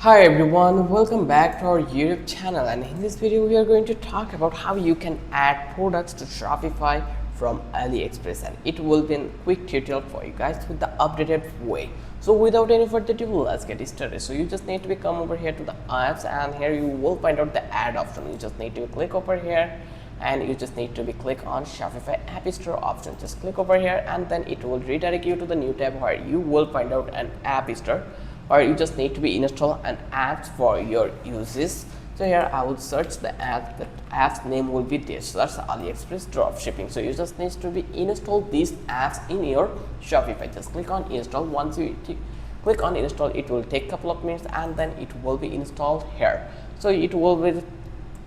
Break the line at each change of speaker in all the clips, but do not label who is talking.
Hi everyone, welcome back to our YouTube channel, and in this video we are going to talk about how you can add products to Shopify from AliExpress, and it will be a quick tutorial for you guys with the updated way. So without any further ado, let's get started. So you just need to come over here to the apps, and here you will find out the add option. You just need to click over here and you just need to click on Shopify App Store option. Just click over here and then it will redirect you to the new tab where you will find out an App Store, or you just need to install an app for your uses. So here I will search the app. The app's name will be this. That's AliExpress dropshipping. So you just need to install these apps in your Shopify. Just click on install. Once you click on install, it will take a couple of minutes and then it will be installed here. So it will be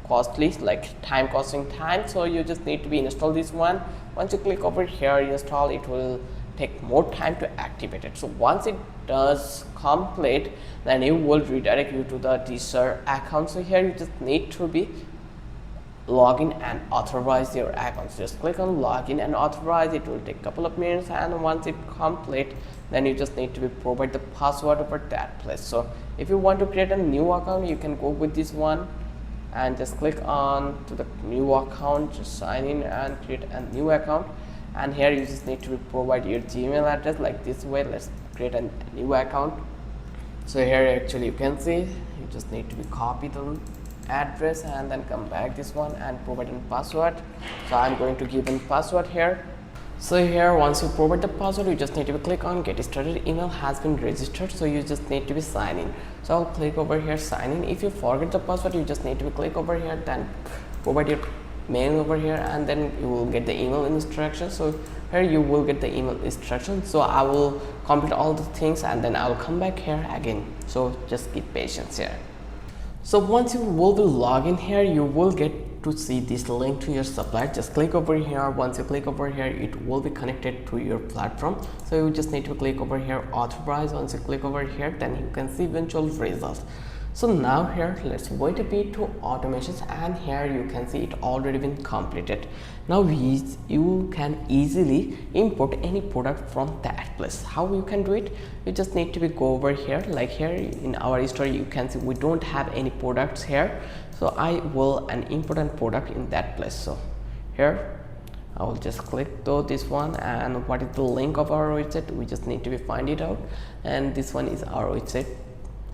costly, like time costing time, so you just need to install this one. Once you click over here install, it will take more time to activate it. So once it does complete, then it will redirect you to the teaser account. So here you just need to log in and authorize your account. So just click on login and authorize. It will take a couple of minutes, and once it complete, then you just need to provide the password over that place. So if you want to create a new account, you can go with this one and just click on to the new account, just sign in and create a new account. And here you just need to provide your Gmail address like this way. Let's create a new account. So here actually you can see you just need to copy the address and then come back this one and provide a password. So I'm going to give a password here. So here once you provide the password, you just need to click on get started. Email has been registered, so you just need to sign in. So I'll click over here sign in. If you forget the password, you just need to click over here, then provide your mail over here, and then you will get the email instructions. So here you will get the email instructions. So I will complete all the things and then I will come back here again. So just keep patience here. So once you will be log in here, you will get to see this link to your supplier. Just click over here. Once you click over here, it will be connected to your platform. So you just need to click over here authorize. Once you click over here, then you can see eventual results. So now here let's wait a bit to automations, and here you can see it already been completed. Now you can easily import any product from that place. How you can do it? You just need to go over here, like here in our store you can see we don't have any products here. So I will an important product in that place. So here I will just click to this one, and what is the link of our website? We just need to find it out, and this one is our website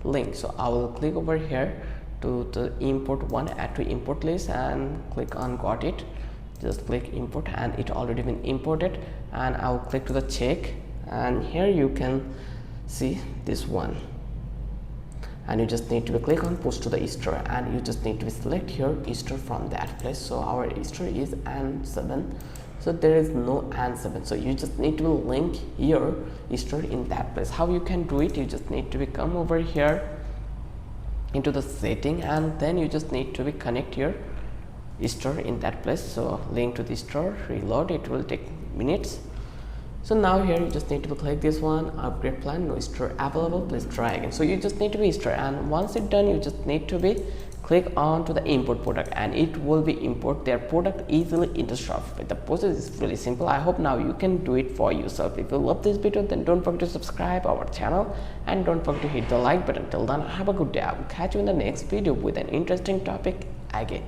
link. So I will click over here to the import one, add to import list, and click on got it. Just click import and it already been imported, and I will click to the check, and here you can see this one, and you just need to click on push to the store, and you just need to select your store from that place. So our store is N7, so there is no N7, so you just need to link your store in that place. How you can do it? You just need to come over here into the setting, and then you just need to connect your store in that place. So link to the store, reload, it will take minutes. So now here you just need to click this one, upgrade plan, no store available, please try again. So you just need to store, and once it's done, you just need to click on to the import product, and it will import their product easily into Shopify. The process is really simple. I hope now you can do it for yourself. If you love this video, then don't forget to subscribe our channel and don't forget to hit the like button. Till then, have a good day. I will catch you in the next video with an interesting topic again.